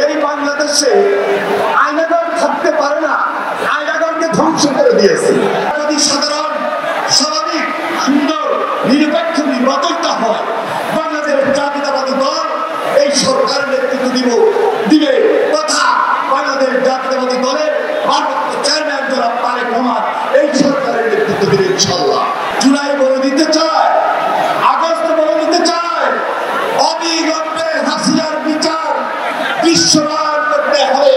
এই বাংলাদেশে আয়নাগর থাকতে পারে না, আয়নাগরকে ধ্বংস করে দিয়েছে। যদি সাধারণ স্বাভাবিক সুন্দর নিরপেক্ষ নির্বাচনটা হয়, বাংলাদেশ জাতীয়তাবাদী দল এই সরকারের নেতৃত্ব দিবে তথা বাংলাদেশ জাতীয়তাবাদী দলের ভারপ্রাপ্ত চেয়ারম্যান জনাব তারেক রহমান এই সরকারের নেতৃত্ব দিবে ইনশাআল্লাহ। জুলাই বলে দিতে চায়, আগস্ট বলে দিতে চায়, অবিলম্বে হাসিনার বিচার দৃশ্যমান করতে হবে।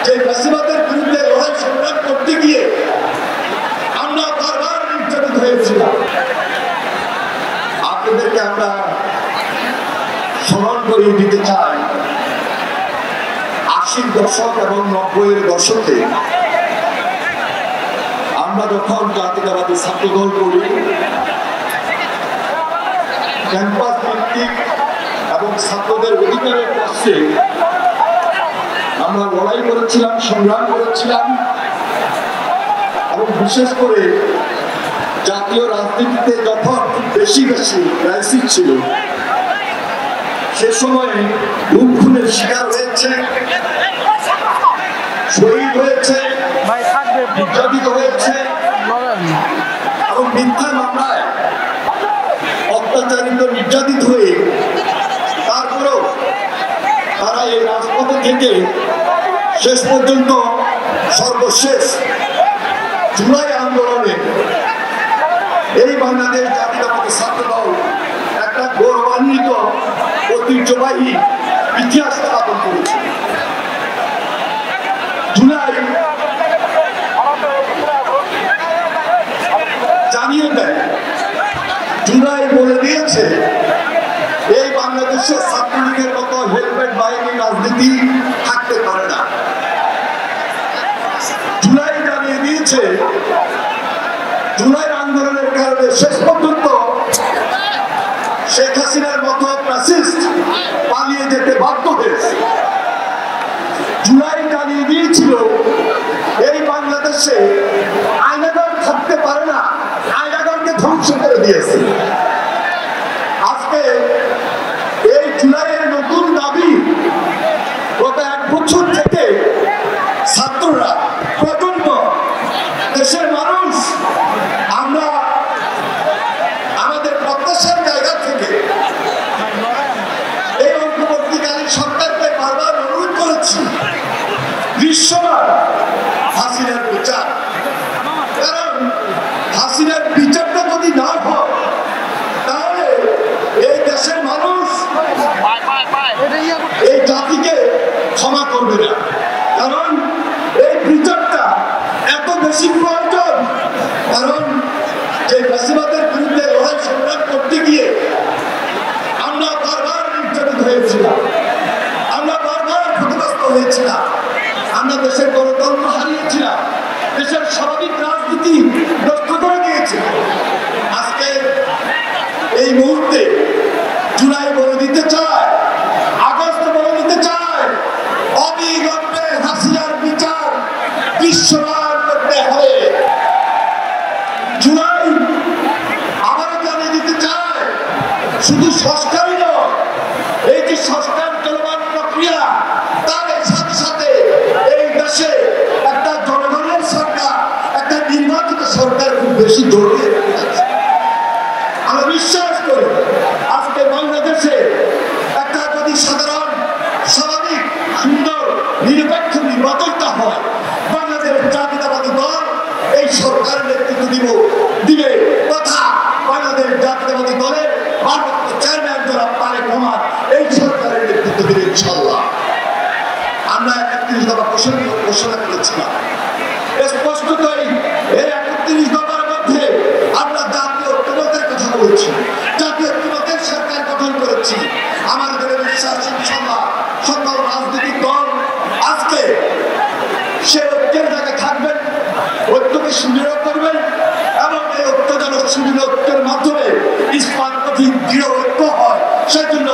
যে ফ্যাসিবাদের বিরুদ্ধে লড়াই সংগ্রাম করতে গিয়ে আমরা বারবার নির্যাতিত হয়েছিলাম। আপনাদেরকে আমরা স্মরণ করিয়ে দিতে চাই, ৮০ দশক এবং ৯০-এর দশকে আমরা যখন জাতীয়তাবাদী ছাত্রদল করি, ক্যাম্পাস ভিত্তিক এবং ছাত্রদের অধিকারের পক্ষে আমরা লড়াই করেছিলাম, সংগ্রাম করেছিলাম এবং বিশেষ করে জাতীয় রাজনীতিতে যখন বেশি ক্রাইসিস ছিল, সে সময়ে গুম খুনের শিকার হয়েছে, শহীদ হয়েছে, নির্যাতিত হয়েছে এবং মিথ্যা মামলায় অত্যাচারিত নির্যাতিত হয়ে তারপরেও তারা এই রাজপথে থেকে শেষ পর্যন্ত সর্বশেষ জুলাই আন্দোলনে এই বাংলাদেশ জাতীয়তাবাদী ছাত্রদল একটা গৌরবান্বিত ঐতিহ্যবাহী ইতিহাস স্থাপন করেছে। জুলাই জানিয়ে দেয়, জুলাই বলে দিয়েছে এই বাংলাদেশের ছাত্রলীগের মতো হেলমেট বাহিনী রাজনীতি থাকতে পারে না। জুলাই জানিয়ে দিয়েছে জুলাই আন্দোলনের কারণে শেষ পর্যন্ত শেখ হাসিনার মতো ফ্যাসিস্ট পালিয়ে যেতে বাধ্য হয়েছে। জুলাই জানিয়ে দিয়েছিল এই বাংলাদেশে আয়নাগর থাকতে পারে না, আয়নাগরকে ধ্বংস করে দিয়েছে। আজকে এই জুলাইয়ের নতুন দাবি গত ১ বছর থেকে ছাত্ররা, প্রজন্ম, দেশের মানুষ আমরা আমাদের প্রত্যাশার জায়গা থেকে এই অন্তর্বর্তীকালীন সরকারকে বারবার অনুরোধ করেছি দৃশ্যমান হাসিনার বিচার। কারণ হাসিনার বিচারটা যদি না হয় তাহলে এই দেশের মানুষ এই জাতিকে ক্ষমা করবে না। কারণ এই বিচারটা এত বেশি প্রয়োজন, কারণ যে ফ্যাসিবাদের বিরুদ্ধে লড়াই সংগ্রাম করতে গিয়ে আমরা বারবার নির্যাতিত হয়েছিলাম, আমরা বারবার ক্ষতিগ্রস্ত হয়েছিলাম, আমরা দেশের গণতন্ত্র হারিয়েছিলাম, দেশের স্বাভাবিক রাজনীতি নষ্ট করে দিয়েছিলাম। আজকে এই মুহূর্তে জুলাই বলে দিতে চায়, আগস্ট বলে দিতে চায়, অবিলম্বে হাসিনার বিচার দৃশ্যমান করতে হবে। জুলাই আবারও জানিয়ে দিতে চায় শুধু সংস্কারই নয়, এই যে সংস্কার চলমান প্রক্রিয়া তার সাথে সাথে এই দেশে একটা জনগণের সরকার, একটা নির্বাচিত সরকার খুব বেশি জরুরি। আমরা বিশ্বাস করি আজকে বাংলাদেশে একটা যদি সাধারণ স্বাভাবিক সুন্দর নিরপেক্ষ নির্বাচনটা হয়, বাংলাদেশ জাতীয়তাবাদী দল এই সরকারের নেতৃত্ব দিবে তথা বাংলাদেশ জাতীয়তাবাদী দলের ভারপ্রাপ্ত চেয়ারম্যান জনাব তারেক রহমান এই সরকারের নেতৃত্ব দিবে ইনশাআল্লাহ। আমরা ৩১ দফা ঘোষণা করেছিলাম, স্পষ্টতই এই ৩১ দফার মধ্যে আমরা জাতীয় ঐক্যমতের কথা বলেছি, জাতীয় ঐক্যমতের সরকার গঠন করেছি। আমার দলের বিশ্বাস ইনশাআল্লাহ সকল রাজনৈতিক দল আজকে সে ঐক্যের জায়গায় থাকবেন, ঐক্যকে সুদৃঢ় করবেন এবং এই ঐক্য যেন সুদৃঢ় ঐক্যের মাধ্যমে ইস্পাত অধিক দৃঢ় ঐক্য হয়, সেজন্য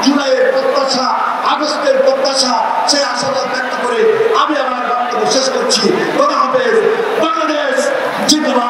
জুলাইয়ের প্রত্যাশা, আগস্টের প্রত্যাশা, সেই আশাবাদ ব্যক্ত করে আমি আমার বক্তব্য শেষ করছি। খোদা হাফেজ। বাংলাদেশ জিন্দাবাদ।